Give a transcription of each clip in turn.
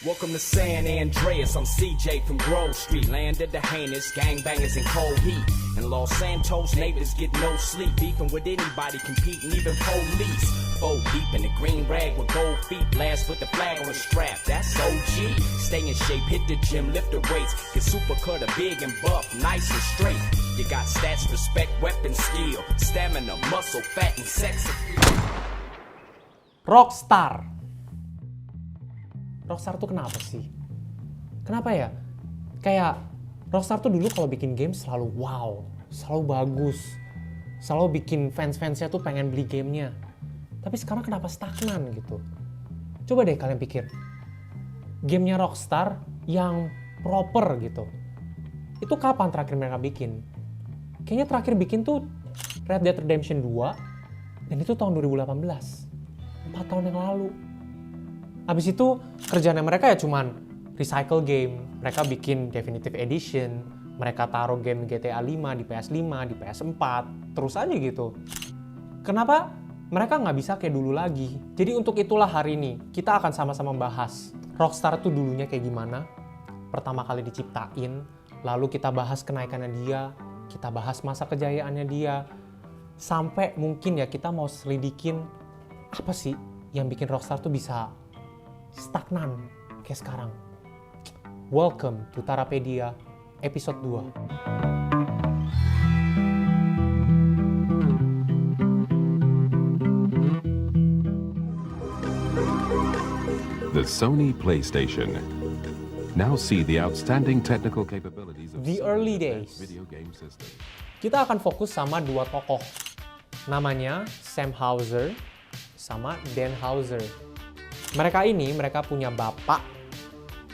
Welcome to San Andreas, I'm CJ from Grove Street. Land of the heinous, gangbangers in cold heat. In Los Santos, neighbors get no sleep. Beefing with anybody, competing, even police. Fold deep in the green rag with gold feet. Blast with the flag on the strap, that's OG. Stay in shape, hit the gym, lift the weights. Get super cutter, big and buff, nice and straight. You got stats, respect, weapon, skill. Stamina, muscle, fat and sex appeal. Rockstar tuh kenapa sih? Kenapa ya? Kayak Rockstar tuh dulu kalau bikin game selalu wow, selalu bagus, selalu bikin fans-fansnya tuh pengen beli gamenya. Tapi sekarang kenapa stagnan gitu? Coba deh kalian pikir, gamenya Rockstar yang proper gitu, itu kapan terakhir mereka bikin? Kayaknya terakhir bikin tuh Red Dead Redemption 2, dan itu tahun 2018, 4 tahun yang lalu. Habis itu kerjaannya mereka ya cuman recycle game, mereka bikin Definitive Edition, mereka taruh game GTA 5 di PS5, di PS4, terus aja gitu. Kenapa mereka nggak bisa kayak dulu lagi? Jadi untuk itulah hari ini kita akan sama-sama bahas Rockstar tuh dulunya kayak gimana, pertama kali diciptain, lalu kita bahas kenaikannya dia, kita bahas masa kejayaannya dia, sampai mungkin ya kita mau selidikin apa sih yang bikin Rockstar tuh bisa stagnan kayak sekarang. Welcome to Tarapedia episode 2. The Sony PlayStation. Now see the outstanding technical capabilities of The early days. video game system. Kita akan fokus sama dua tokoh. Namanya Sam Houser sama Dan Houser. Mereka punya bapak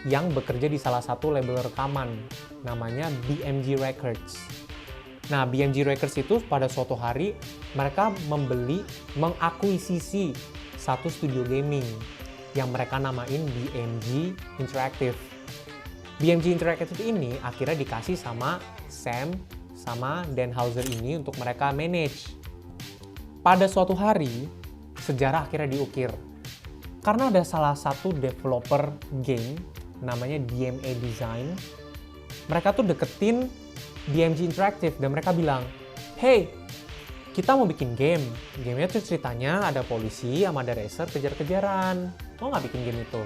yang bekerja di salah satu label rekaman, namanya BMG Records. Nah, BMG Records itu pada suatu hari mereka mengakuisisi satu studio gaming yang mereka namain BMG Interactive. BMG Interactive ini akhirnya dikasih sama Sam sama Dan Houser ini untuk mereka manage. Pada suatu hari, sejarah akhirnya diukir. Karena ada salah satu developer game, namanya DMA Design, mereka tuh deketin BMG Interactive dan mereka bilang, hey, kita mau bikin game. Gamenya tuh ceritanya ada polisi sama ada racer kejar-kejaran. Mau nggak bikin game itu?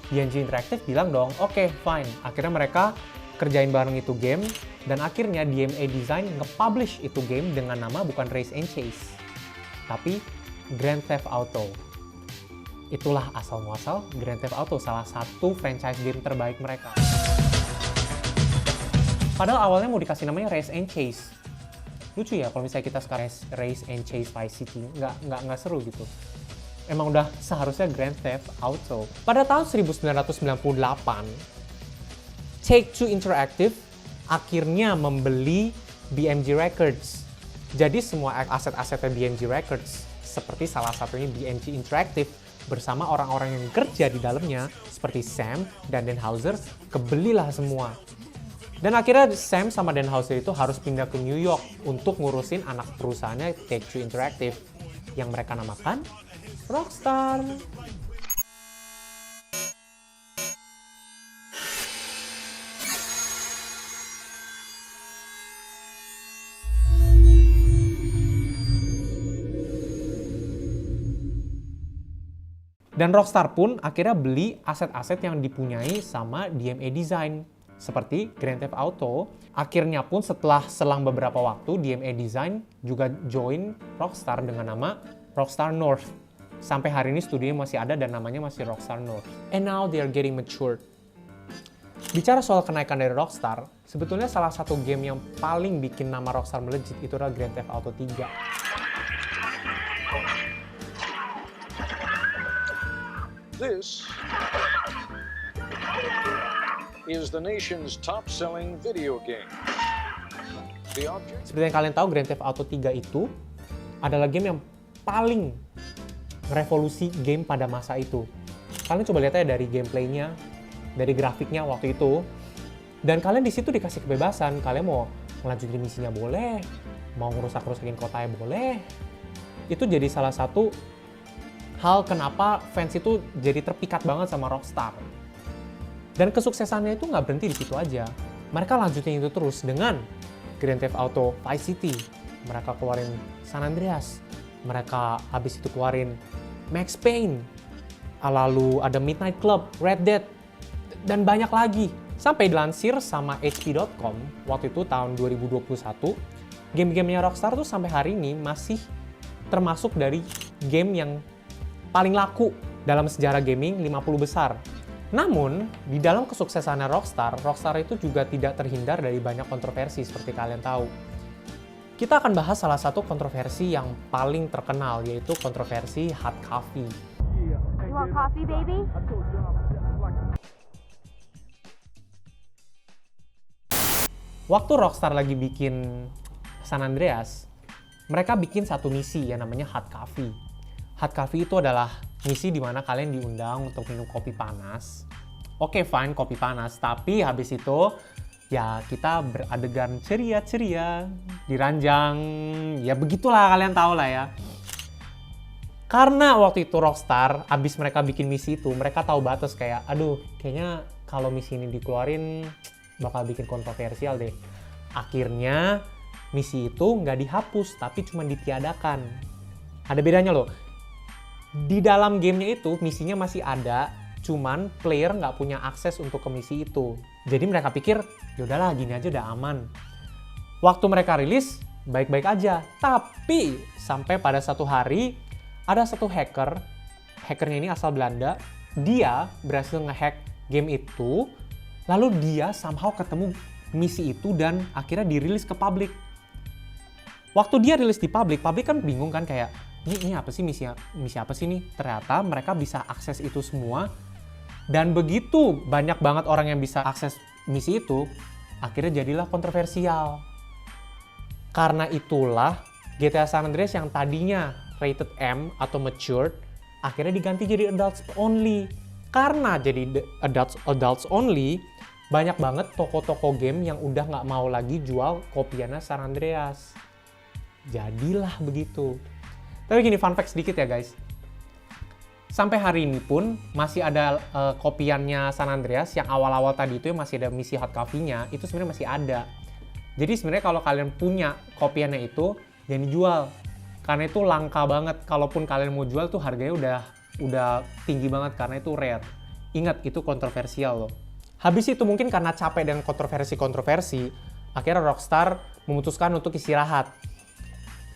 BMG Interactive bilang dong, oke, fine. Akhirnya mereka kerjain bareng itu game, dan akhirnya DMA Design nge-publish itu game dengan nama bukan Race and Chase, tapi Grand Theft Auto. Itulah asal-muasal Grand Theft Auto, salah satu franchise game terbaik mereka. Padahal awalnya mau dikasih namanya Race and Chase. Lucu ya kalau misalnya kita sekarang Race and Chase Vice City, nggak seru gitu. Emang udah seharusnya Grand Theft Auto. Pada tahun 1998, Take-Two Interactive akhirnya membeli BMG Records. Jadi semua aset-asetnya BMG Records, seperti salah satunya BMG Interactive, bersama orang-orang yang kerja di dalamnya, seperti Sam dan Dan Houser, kebelilah semua. Dan akhirnya Sam sama Dan Houser itu harus pindah ke New York untuk ngurusin anak perusahaannya Take-Two Interactive, yang mereka namakan Rockstar. Dan Rockstar pun akhirnya beli aset-aset yang dipunyai sama DMA Design. Seperti Grand Theft Auto, akhirnya pun setelah selang beberapa waktu, DMA Design juga join Rockstar dengan nama Rockstar North. Sampai hari ini studionya masih ada dan namanya masih Rockstar North. And now they are getting matured. Bicara soal kenaikan dari Rockstar, sebetulnya salah satu game yang paling bikin nama Rockstar melejit itu adalah Grand Theft Auto 3. This is the nation's top-selling video game. Seperti yang kalian tahu, Grand Theft Auto 3 itu adalah game yang paling revolusi game pada masa itu. Kalian coba lihat aja dari gameplaynya, dari grafiknya waktu itu. Dan kalian di situ dikasih kebebasan, kalian mau ngelanjutin misinya boleh, mau ngerusak-rusakin kotanya boleh. Itu jadi salah satu hal kenapa fans itu jadi terpikat banget sama Rockstar. Dan kesuksesannya itu nggak berhenti di situ aja. Mereka lanjutin itu terus dengan Grand Theft Auto Vice City. Mereka keluarin San Andreas. Mereka habis itu keluarin Max Payne. Lalu ada Midnight Club, Red Dead, dan banyak lagi. Sampai dilansir sama HP.com waktu itu tahun 2021, game-gamenya Rockstar tuh sampai hari ini masih termasuk dari game yang paling laku dalam sejarah gaming 50 besar. Namun, di dalam kesuksesannya Rockstar itu juga tidak terhindar dari banyak kontroversi seperti kalian tahu. Kita akan bahas salah satu kontroversi yang paling terkenal, yaitu kontroversi hot coffee. You want coffee, baby? Waktu Rockstar lagi bikin San Andreas, mereka bikin satu misi yang namanya hot coffee. Hot coffee itu adalah misi di mana kalian diundang untuk minum kopi panas. Oke, fine, kopi panas. Tapi habis itu, ya kita beradegan ceria-ceria, diranjang, ya begitulah kalian tahu lah ya. Karena waktu itu Rockstar, abis mereka bikin misi itu, mereka tahu batas kayak, aduh, kayaknya kalau misi ini dikeluarin bakal bikin kontroversial deh. Akhirnya, misi itu nggak dihapus, tapi cuma ditiadakan. Ada bedanya loh. Di dalam gamenya itu, misinya masih ada, cuman player nggak punya akses untuk ke misi itu. Jadi mereka pikir, yaudahlah gini aja udah aman. Waktu mereka rilis, baik-baik aja. Tapi, sampai pada satu hari, ada satu hacker, hackernya ini asal Belanda, dia berhasil ngehack game itu, lalu dia somehow ketemu misi itu dan akhirnya dirilis ke publik. Waktu dia rilis di publik kan bingung kan kayak, ini apa sih misi apa sih nih? Ternyata mereka bisa akses itu semua, dan begitu banyak banget orang yang bisa akses misi itu, akhirnya jadilah kontroversial. Karena itulah GTA San Andreas yang tadinya rated M atau matured, akhirnya diganti jadi adults only. Karena jadi adults only, banyak banget toko-toko game yang udah nggak mau lagi jual kopiannya San Andreas. Jadilah begitu. Tapi gini, fun fact sedikit ya guys. Sampai hari ini pun masih ada kopiannya San Andreas yang awal-awal tadi itu yang masih ada misi hot coffee-nya, itu sebenarnya masih ada. Jadi sebenarnya kalau kalian punya kopiannya itu, jangan dijual. Karena itu langka banget. Kalaupun kalian mau jual tuh harganya udah tinggi banget karena itu rare. Ingat, itu kontroversial loh. Habis itu mungkin karena capek dengan kontroversi, akhirnya Rockstar memutuskan untuk istirahat.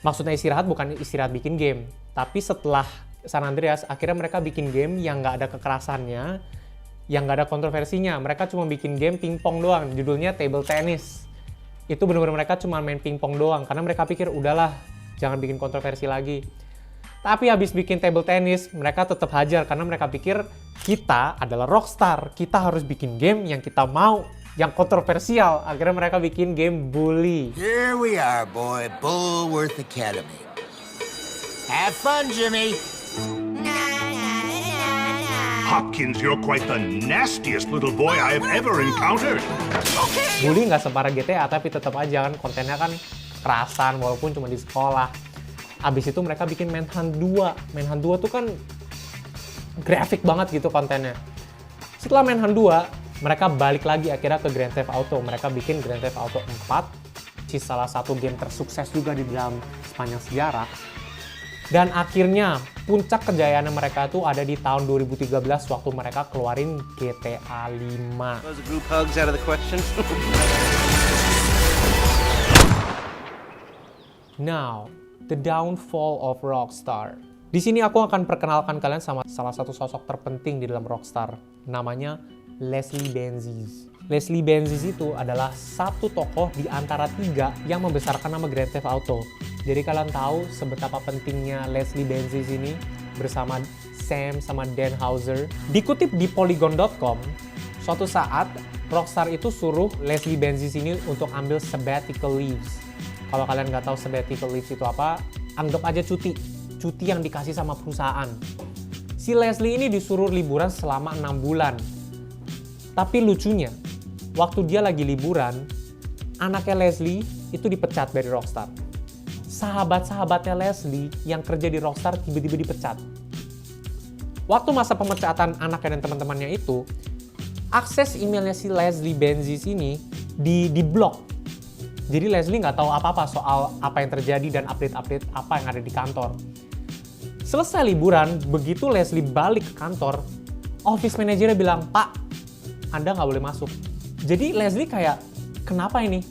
Maksudnya istirahat bukan istirahat bikin game, tapi setelah San Andreas, akhirnya mereka bikin game yang nggak ada kekerasannya, yang nggak ada kontroversinya. Mereka cuma bikin game pingpong doang, judulnya Table Tennis. Itu benar-benar mereka cuma main pingpong doang, karena mereka pikir udahlah, jangan bikin kontroversi lagi. Tapi habis bikin Table Tennis, mereka tetap hajar karena mereka pikir kita adalah Rockstar, kita harus bikin game yang kita mau, yang kontroversial. Akhirnya mereka bikin game Bully. Here we are, boy. Bullworth Academy. Have fun, Jimmy. Hopkins, you're quite the nastiest little boy I have ever encountered. Bully nggak separah GTA, tapi tetap aja kan kontennya kan kekerasan walaupun cuma di sekolah. Abis itu mereka bikin Manhunt 2. Manhunt 2 tuh kan grafik banget gitu kontennya. Setelah Manhunt 2, mereka balik lagi akhirnya ke Grand Theft Auto. Mereka bikin Grand Theft Auto 4, salah satu game tersukses juga di dalam sepanjang sejarah. Dan akhirnya puncak kejayaannya mereka tuh ada di tahun 2013 waktu mereka keluarin GTA 5. Those group hugs out of the question. Now, the downfall of Rockstar. Di sini aku akan perkenalkan kalian sama salah satu sosok terpenting di dalam Rockstar. Namanya Leslie Benzies. Leslie Benzies itu adalah satu tokoh di antara 3 yang membesarkan nama Grand Theft Auto. Jadi kalian tahu seberapa pentingnya Leslie Benzies ini bersama Sam sama Dan Houser. Dikutip di Polygon.com, suatu saat Rockstar itu suruh Leslie Benzies ini untuk ambil sabbatical leaves. Kalau kalian nggak tahu sabbatical leaves itu apa, anggap aja cuti yang dikasih sama perusahaan. Si Leslie ini disuruh liburan selama 6 bulan. Tapi lucunya, waktu dia lagi liburan, anaknya Leslie itu dipecat dari Rockstar. Sahabat-sahabatnya Leslie yang kerja di Rockstar tiba-tiba dipecat. Waktu masa pemecatan anaknya dan teman-temannya itu, akses emailnya si Leslie Benzies ini di blok. Jadi Leslie nggak tahu apa-apa soal apa yang terjadi dan update-update apa yang ada di kantor. Selesai liburan, begitu Leslie balik ke kantor, office manajernya bilang, "Pak, Anda nggak boleh masuk." Jadi Leslie kayak, kenapa ini?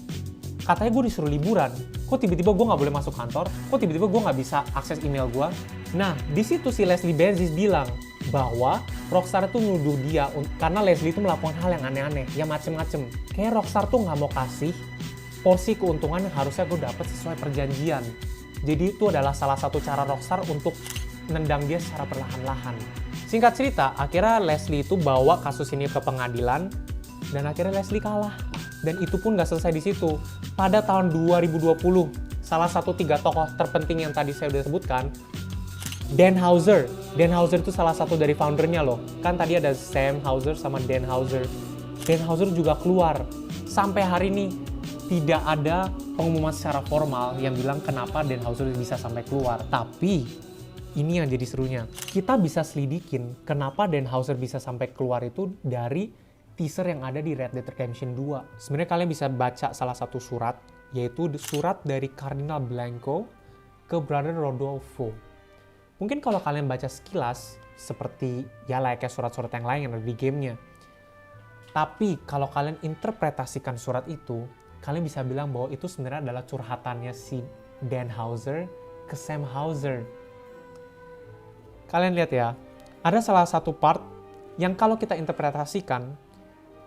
Katanya gue disuruh liburan. Kok tiba-tiba gue nggak boleh masuk kantor? Kok tiba-tiba gue nggak bisa akses email gue? Nah, di situ si Leslie Benzies bilang bahwa Rockstar itu nuduh dia karena Leslie itu melakukan hal yang aneh-aneh, yang macem-macem. Kayak Rockstar tuh nggak mau kasih porsi keuntungan yang harusnya gue dapet sesuai perjanjian. Jadi itu adalah salah satu cara Rockstar untuk nendang dia secara perlahan-lahan. Singkat cerita, akhirnya Leslie itu bawa kasus ini ke pengadilan dan akhirnya Leslie kalah. Dan itu pun nggak selesai di situ. Pada tahun 2020, salah satu 3 tokoh terpenting yang tadi saya udah sebutkan, Dan Houser. Dan Houser itu salah satu dari foundernya loh. Kan tadi ada Sam Houser sama Dan Houser. Dan Houser juga keluar. Sampai hari ini tidak ada pengumuman secara formal yang bilang kenapa Dan Houser bisa sampai keluar. Tapi ini yang jadi serunya. Kita bisa selidikin kenapa Dan Houser bisa sampai keluar itu dari teaser yang ada di Red Dead Redemption 2. Sebenarnya kalian bisa baca salah satu surat, yaitu surat dari Cardinal Blanco ke Brother Rodolfo. Mungkin kalau kalian baca sekilas, seperti ya layaknya surat-surat yang lain yang ada di gamenya. Tapi kalau kalian interpretasikan surat itu, kalian bisa bilang bahwa itu sebenarnya adalah curhatannya si Dan Houser ke Sam Houser. Kalian lihat ya, ada salah satu part yang kalau kita interpretasikan,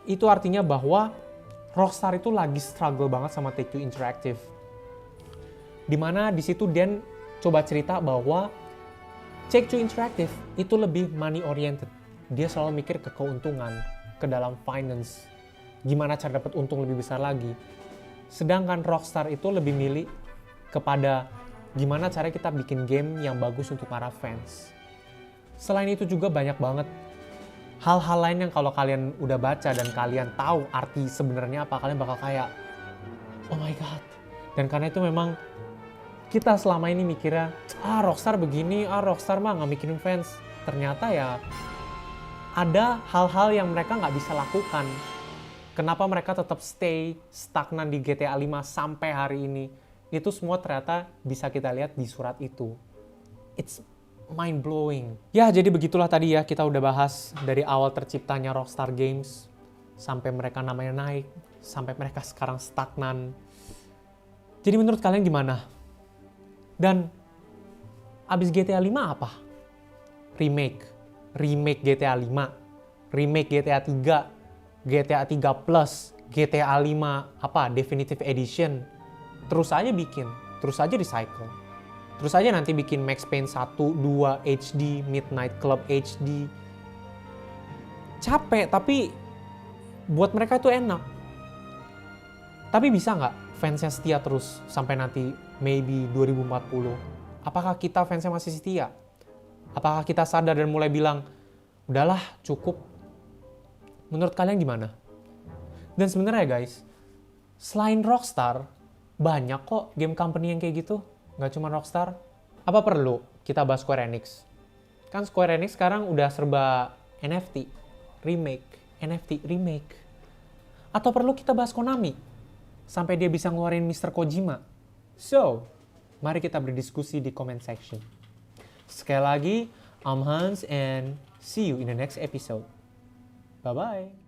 itu artinya bahwa Rockstar itu lagi struggle banget sama Take-Two Interactive. Dimana di situ Dan coba cerita bahwa Take-Two Interactive itu lebih money oriented. Dia selalu mikir ke keuntungan, ke dalam finance. Gimana cara dapat untung lebih besar lagi. Sedangkan Rockstar itu lebih milih kepada gimana cara kita bikin game yang bagus untuk para fans. Selain itu juga banyak banget hal-hal lain yang kalau kalian udah baca dan kalian tahu arti sebenarnya apa, kalian bakal kayak, oh my god. Dan karena itu memang kita selama ini mikirnya, Rockstar begini, Rockstar mah nggak mikirin fans. Ternyata ya ada hal-hal yang mereka nggak bisa lakukan. Kenapa mereka tetap stay stagnan di GTA 5 sampai hari ini. Itu semua ternyata bisa kita lihat di surat itu. It's mind blowing. Ya, jadi begitulah tadi ya, kita udah bahas dari awal terciptanya Rockstar Games sampai mereka namanya naik, sampai mereka sekarang stagnan. Jadi menurut kalian gimana? Dan abis GTA 5 apa? Remake GTA 5, remake GTA 3, GTA 3 Plus, GTA 5 apa? Definitive Edition. Terus aja bikin, terus aja recycle. Terus aja nanti bikin Max Payne 1, 2 HD, Midnight Club HD. Capek, tapi buat mereka itu enak. Tapi bisa nggak fansnya setia terus sampai nanti maybe 2040? Apakah kita fansnya masih setia? Apakah kita sadar dan mulai bilang, udahlah cukup? Menurut kalian gimana? Dan sebenarnya guys, selain Rockstar, banyak kok game company yang kayak gitu. Nggak cuma Rockstar. Apa perlu kita bahas Square Enix? Kan Square Enix sekarang udah serba NFT, remake, NFT, remake. Atau perlu kita bahas Konami? Sampai dia bisa ngeluarin Mr. Kojima. So, mari kita berdiskusi di comment section. Sekali lagi, I'm Hans and see you in the next episode. Bye-bye.